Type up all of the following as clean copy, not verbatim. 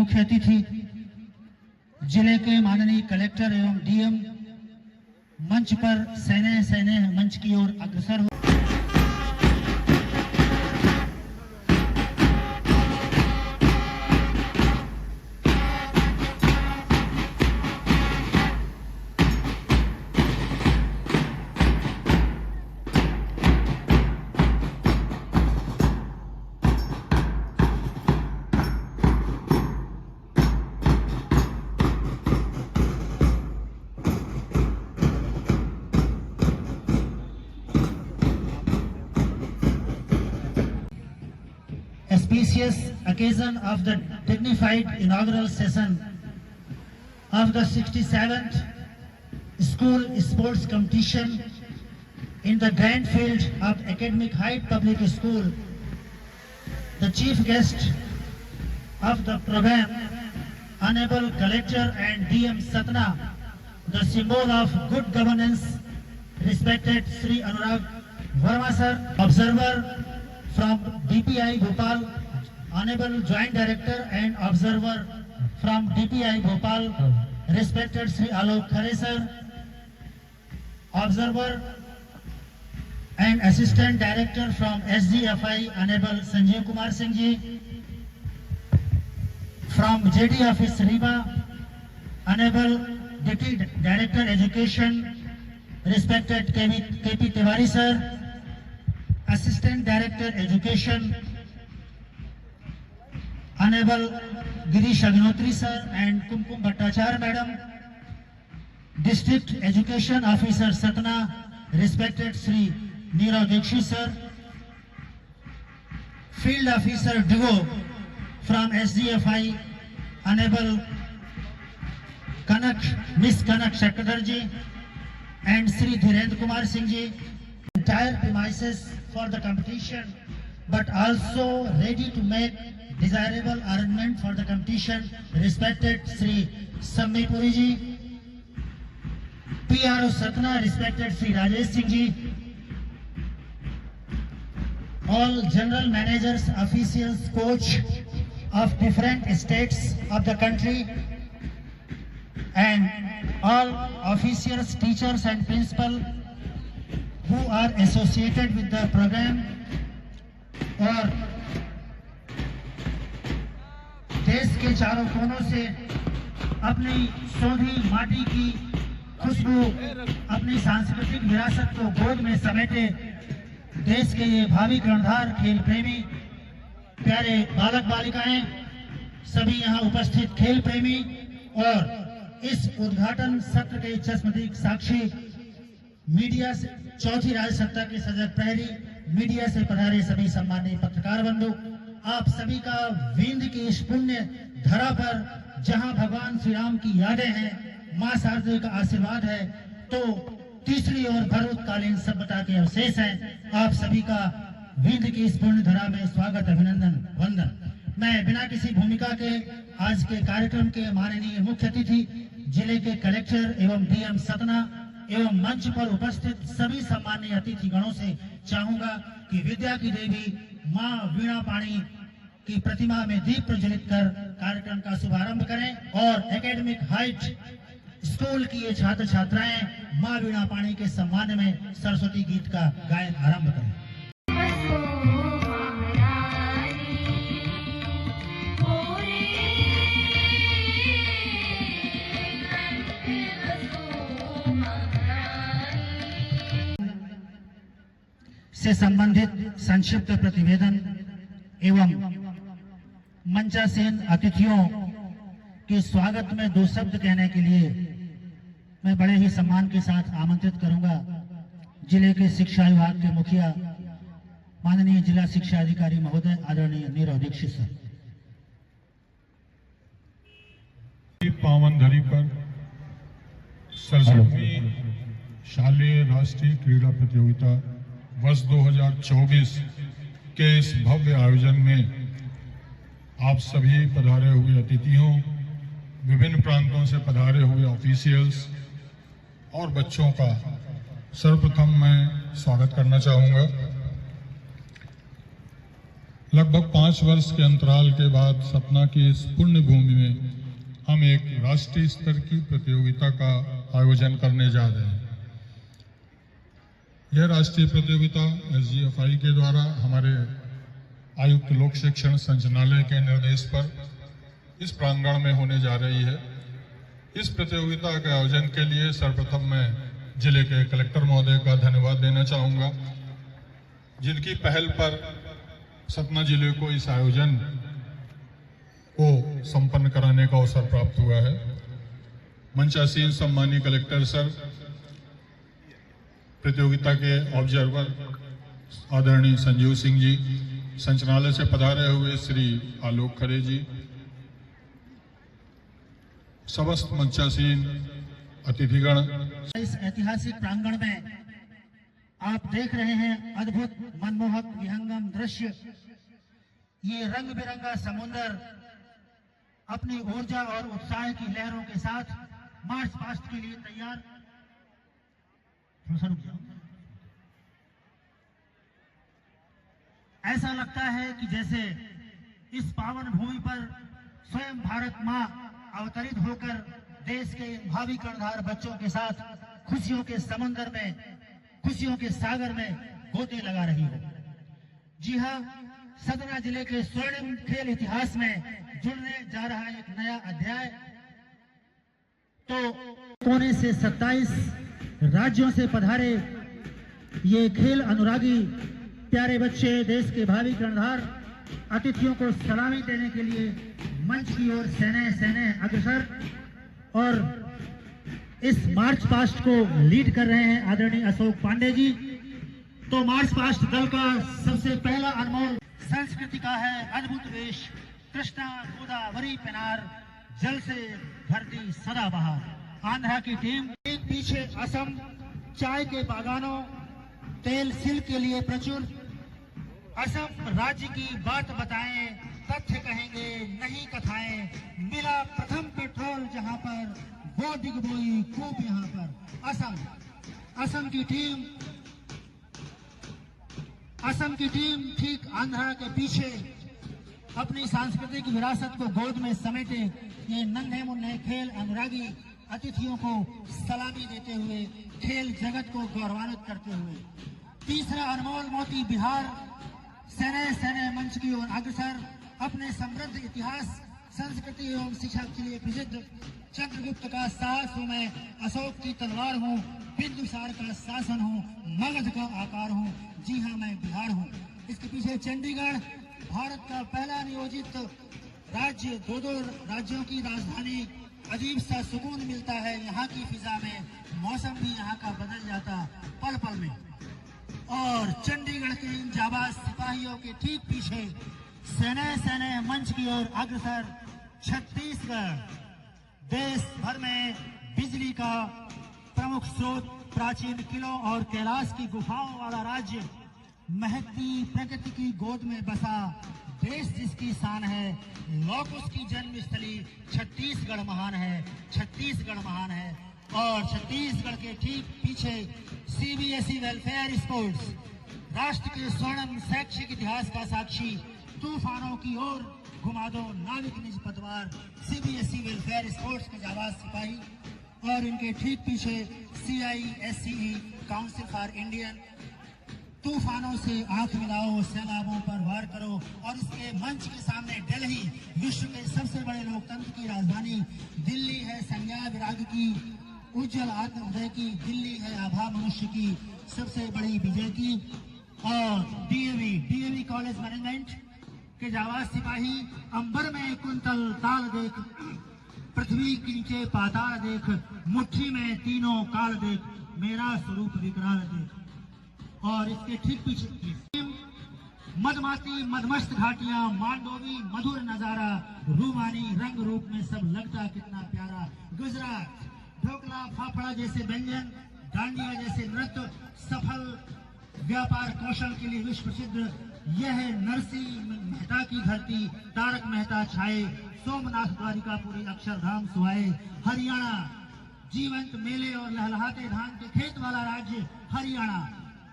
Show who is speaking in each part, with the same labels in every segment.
Speaker 1: मुख्य अतिथि जिले के माननीय कलेक्टर एवं डीएम मंच पर सैन्य मंच की ओर अग्रसर हो। Auspicious occasion of the dignified inaugural session of the 67th School Sports Competition in the grand field of Academic Height Public School. The chief guest of the program, Honorable Collector and DM Satna, the symbol of good governance, respected Sri Anurag Verma sir, observer from DPI Bhopal, Honorable Joint Director and Observer from DPI Bhopal, respected Sri Alok Khare sir, Observer and Assistant Director from SGFI, Honorable Sanjeev Kumar Singh ji, from JD Office Riba, Honorable Deputy Director Education, respected KP Tiwari sir, Assistant Director Education, Honorable Girish Agnotri sir and Kumkum Bhattacharya madam, District Education Officer Satna, respected Sri Neerav Dikshit sir, Field Officer Divo from SDFI, Honorable Miss Kanak Chakrabarti and Sri Dhirendra Kumar Singh ji, entire premises for the competition, but also ready to make desirable arrangement for the competition, respected Sri Sammi Puri ji, PRO Satna, respected Sri Rajesh Singh ji, all general managers, officials, coach of different states of the country, and all officials, teachers and principal who are associated with the program और देश के चारों कोनों से अपनी सोधी माटी की खुशबू, अपनी सांस्कृतिक विरासत को गोद में समेटे देश के ये भावी कर्णधार, खेल प्रेमी, प्यारे बालक बालिकाएं, सभी यहाँ उपस्थित खेल प्रेमी और इस उद्घाटन सत्र के चश्मदीद साक्षी मीडिया से चौथी राज्य सत्ता के सजग प्रहरी, मीडिया से पधारे सभी सम्मानित पत्रकार बंधु, आप सभी का विंध्य की इस पुण्य धरा पर जहां भगवान श्री राम की यादें हैं, मां शारदा का आशीर्वाद है, तो तीसरी ओर भरूतकालीन सभ्यता के अवशेष हैं। आप सभी का विंध्य की इस पुण्य धरा में स्वागत, अभिनंदन, वंदन। मैं बिना किसी भूमिका के आज के कार्यक्रम के माननीय मुख्य अतिथि जिले के कलेक्टर एवं डीएम सतना एवं मंच पर उपस्थित सभी सम्मानीय अतिथि गणों से चाहूंगा कि विद्या की देवी मां वीणा पाणी की प्रतिमा में दीप प्रज्वलित कर कार्यक्रम का शुभारंभ करें और एकेडमिक हाइट स्कूल की ये छात्र छात्राएं मां वीणा पाणी के सम्मान में सरस्वती गीत का गायन आरंभ करें। से संबंधित संक्षिप्त प्रतिवेदन एवं मंचासीन अतिथियों के स्वागत में दो शब्द कहने के लिए मैं बड़े ही सम्मान के साथ आमंत्रित करूंगा जिले के शिक्षा विभाग के मुखिया माननीय जिला शिक्षा अधिकारी महोदय आदरणीय नीरव दीक्षित सर।
Speaker 2: पावन धरी पर 67वीं शालेय राष्ट्रीय क्रीड़ा प्रतियोगिता वर्ष 2024 के इस भव्य आयोजन में आप सभी पधारे हुए अतिथियों, विभिन्न प्रांतों से पधारे हुए ऑफिशियल्स और बच्चों का सर्वप्रथम मैं स्वागत करना चाहूँगा। लगभग 5 वर्ष के अंतराल के बाद सतना की इस पुण्य भूमि में हम एक राष्ट्रीय स्तर की प्रतियोगिता का आयोजन करने जा रहे हैं। यह राष्ट्रीय प्रतियोगिता SGFI के द्वारा हमारे आयुक्त लोक शिक्षण संचालनालय के निर्देश पर इस प्रांगण में होने जा रही है। इस प्रतियोगिता के आयोजन के लिए सर्वप्रथम मैं जिले के कलेक्टर महोदय का धन्यवाद देना चाहूँगा, जिनकी पहल पर सतना जिले को इस आयोजन को संपन्न कराने का अवसर प्राप्त हुआ है। मंचासीन सम्मानीय कलेक्टर सर, प्रतियोगिता के ऑब्जर्वर आदरणीय संजीव सिंह जी, संचालनालय से पधारे हुए श्री आलोक खरे जी, समस्त मंचासीन अतिथिगण।
Speaker 1: इस ऐतिहासिक प्रांगण में आप देख रहे हैं अद्भुत मनमोहक विहंगम दृश्य। ये रंग बिरंगा समुंदर अपनी ऊर्जा और उत्साह की लहरों के साथ मार्च पास्ट के लिए तैयार। ऐसा लगता है कि जैसे इस पावन भूमि पर स्वयं भारत मां अवतरित होकर देश के भावी कर्णधार बच्चों के साथ खुशियों के समंदर में, खुशियों के सागर में गोते लगा रही हो। जी हाँ, सतना जिले के स्वर्णिम खेल इतिहास में जुड़ने जा रहा एक नया अध्याय। तो कोने से 27 राज्यों से पधारे ये खेल अनुरागी प्यारे बच्चे, देश के भावी कर्णधार अतिथियों को सलामी देने के लिए मंच की ओर सेने अग्रसर और इस मार्च पास्ट को लीड कर रहे हैं आदरणीय अशोक पांडे जी। तो मार्च पास्ट दल का सबसे पहला अनमोल संस्कृति का है अद्भुत वेश, कृष्णा गोदावरी पेनार, जल से भरती सदाबहार। आंध्रा की टीम एक पीछे असम, चाय के बागानों, तेल सिल्क के लिए प्रचुर। असम राज्य की बात बताएं, तथ्य कहेंगे नहीं कथाएं। मिला प्रथम पेट्रोल जहां पर, वो दिग्बोई खूब यहां पर। असम की टीम ठीक आंध्रा के पीछे अपनी सांस्कृतिक विरासत को गोद में समेटे ये नन्हे मुन्ने खेल अनुरागी अतिथियों को सलामी देते हुए खेल जगत को गौरवान्वित करते हुए। तीसरा अनमोल मोती बिहार सेने मंच की ओर अग्रसर। अपने समृद्ध इतिहास, संस्कृति एवं शिक्षा के लिए प्रसिद्ध चंद्रगुप्त का साहस हूँ मैं, अशोक की तलवार हूँ, बिंदुसार का शासन हूँ, मगध का आकार हूँ। जी हाँ, मैं बिहार हूँ। इसके पीछे चंडीगढ़, भारत का पहला नियोजित राज्य, दो राज्यों की राजधानी। अजीब सा सुकून मिलता है यहाँ की फिजा में, मौसम भी यहाँ का बदल जाता पल पल में। और चंडीगढ़ के इन जाबाज सिपाहियों के ठीक पीछे सेने मंच की ओर अग्रसर छत्तीसगढ़, देश भर में बिजली का प्रमुख स्रोत, प्राचीन किलों और कैलाश की गुफाओं वाला राज्य, महकती प्रकृति की गोद में बसा देश जिसकी शान है। लौकुश की जन्मस्थली छत्तीसगढ़ महान है। और छत्तीसगढ़ के ठीक पीछे CBSE वेलफेयर स्पोर्ट्स, राष्ट्र के स्वर्णिम शैक्षिक इतिहास का साक्षी। तूफानों की ओर घुमा दो नाविक निज पतवार, CBSE वेलफेयर स्पोर्ट्स के जाबाज सिपाही। और इनके ठीक पीछे CISCE काउंसिल फॉर इंडियन। तूफानों से आंख मिलाओ, सैलाबों पर वार करो। और इसके मंच के सामने दिल्ली, विश्व के सबसे बड़े लोकतंत्र की राजधानी। दिल्ली है संज्ञा विराग की, उज्जवल आत्मोदय की। दिल्ली है आभा मनुष्य की, सबसे बड़ी विजय की। और DAV कॉलेज मैनेजमेंट के जाबाज सिपाही। अंबर में कुंतल ताल देख, पृथ्वी के नीचे पाताल देख, मुट्ठी में तीनों काल देख, मेरा स्वरूप विकराल देख। और इसके ठीक पीछे मदमाती मदमस्त घाटियां, मांडोवी मधुर नजारा, रूमानी रंग रूप में सब लगता कितना प्यारा। गुजरात ढोकला फाफड़ा जैसे व्यंजन, डांडिया जैसे नृत्य, सफल व्यापार कौशल के लिए विश्व प्रसिद्ध। यह है नरसिंह मेहता की धरती, तारक मेहता छाए, सोमनाथ द्वारिकापुरी अक्षरधाम सुहाए। हरियाणा जीवंत मेले और लहलहाते धान के खेत वाला राज्य हरियाणा।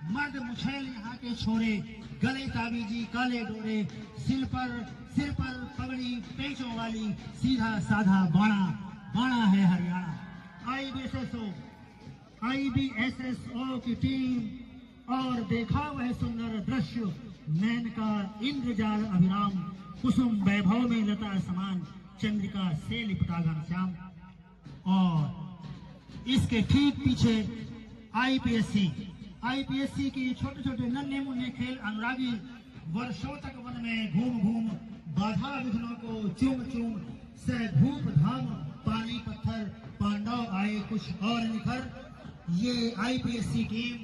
Speaker 1: मर्द मुछैल यहाँ के छोरे, गले ताबीजी काले डोरे, सिर पर पगड़ी पेचों वाली, सीधा साधा बाणा है हरियाणा। IBSSO की टीम और देखा वह सुंदर दृश्य, नैन का इंद्रजाल अभिराम, कुसुम वैभव में लता समान, चंद्रिका से लिपटा घनश्याम। और इसके ठीक पीछे आईपीएससी की छोटे छोटे नन्हे मुन्ने खेल अनुरागी वर्षों तक वन में घूम बाधा विघ्नों को चूम से धूप धाम पानी पत्थर पांडव आए कुछ और निखर। ये आईपीएससी टीम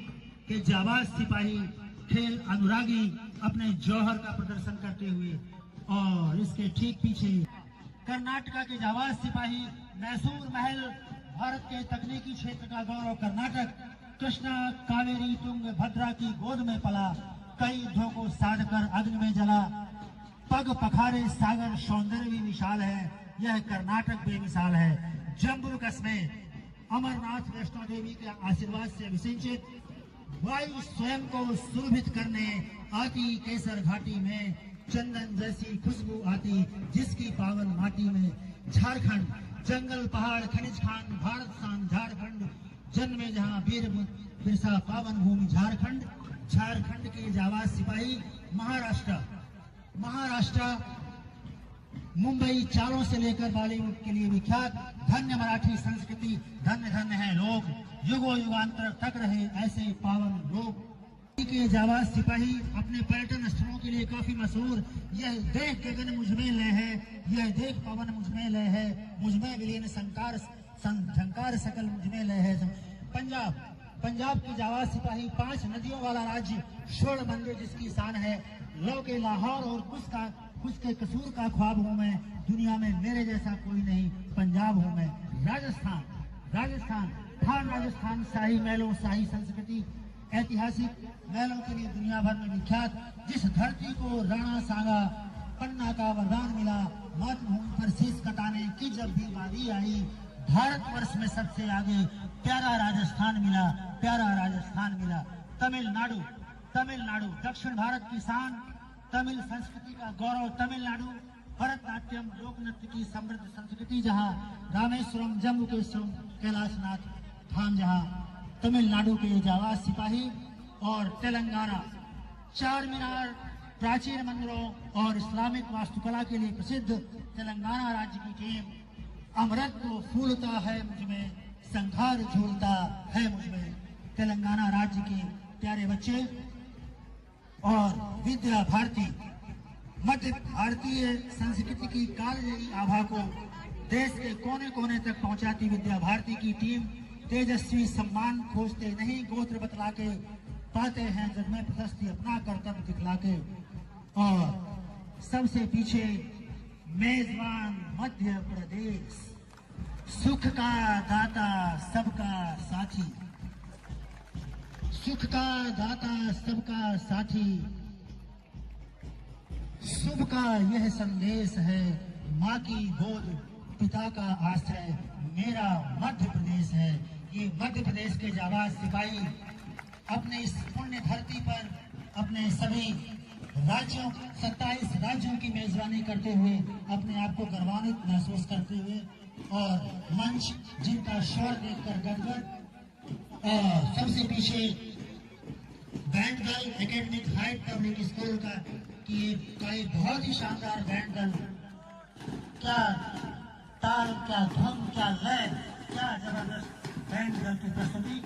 Speaker 1: के जाबाज सिपाही खेल अनुरागी अपने जौहर का प्रदर्शन करते हुए, और इसके ठीक पीछे कर्नाटका के जाबाज सिपाही मैसूर महल, भारत के तकनीकी क्षेत्र का गौरव कर्नाटक, कृष्णा कावेरी तुंग भद्रा की गोद में पला, कई युद्धों को साध कर अग्नि में जला, पग पखारे सागर सौंदर्य भी विशाल है, यह कर्नाटक बेमिसाल है। जम्बू कस्बे अमरनाथ वैष्णो देवी के आशीर्वाद से विसिंचित, वायु स्वयं को सुरभित करने आती केसर घाटी में, चंदन जैसी खुशबू आती जिसकी पावन माटी में। झारखंड जंगल पहाड़ खनिज खान, भारत शान झारखंड, जन्मे जहां वीर बिरसा पावन भूमि झारखंड। झारखंड के जाबाज सिपाही महाराष्ट्र मुंबई चालों से लेकर बॉलीवुड के लिए विख्यात, धन्य मराठी संस्कृति, धन्य धन्य है लोग, युगों युगांतर तक रहे ऐसे पावन लोग। के जाबाज सिपाही अपने पर्यटन स्थलों के लिए काफी मशहूर, यह देख गगन मुझमें लय है, यह देख पवन मुझमें लय है, मुझमें विलीन झंकार सकल मुझमें लय है। पंजाब की जाबाज सिपाही 5 नदियों वाला राज्य, स्वर्ण मंदिर जिसकी शान है, लौ के लाहौर और कुछ के कसूर का ख्वाब हूँ मैं, दुनिया में मेरे जैसा कोई नहीं, पंजाब हूँ मैं। राजस्थान खान राजस्थान, शाही महलों शाही संस्कृति, ऐतिहासिक महलों के लिए दुनिया भर में विख्यात, जिस धरती को राणा सांगा पन्ना का वरदान मिला, मातृभूमि पर शीश कटाने की जब भी बारी आई, भारतवर्ष में सबसे आगे प्यारा राजस्थान मिला। तमिलनाडु दक्षिण भारत की शान, तमिल संस्कृति का गौरव तमिलनाडु, भरतनाट्यम लोक नृत्य की समृद्ध संस्कृति, जहां रामेश्वरम जम्मू के कैलाशनाथ धाम, जहां तमिलनाडु के जाबाज सिपाही। और तेलंगाना चार मीनार, प्राचीन मंदिरों और इस्लामिक वास्तुकला के लिए प्रसिद्ध तेलंगाना राज्य की टीम, अमृत फूलता है मुझमें, संघार झूलता है मुझमें। तेलंगाना राज्य के प्यारे बच्चे और विद्या भारती, मध्य भारतीय संस्कृति की कालजयी आभा को देश के कोने कोने तक पहुंचाती विद्या भारती की टीम, तेजस्वी सम्मान खोजते नहीं गोत्र बतला के, पाते हैं जग में प्रशस्ति अपना कर्तव्य दिखला के। और सबसे पीछे मेजबान मध्य प्रदेश, सुख का दाता सबका साथी, सुख का दाता सबका साथी, शुभ का यह संदेश है, माँ की गोद पिता का आश्रय, मेरा मध्य प्रदेश है। ये मध्य प्रदेश के जाबाज सिपाही अपने इस पुण्य धरती पर अपने सभी राज्यों 27 राज्यों की मेजबानी करते हुए अपने आप को गर्वान्वित महसूस करते हुए, और मंच जिनका स्वर देखकर गदगद। और सबसे पीछे बैंड दल एकेडमिक हाइट पब्लिक स्कूल का एक बहुत ही शानदार बैंड दल, क्या ताल, क्या धम, क्या लय, क्या जबरदस्त बैंड दल की प्रस्तुति।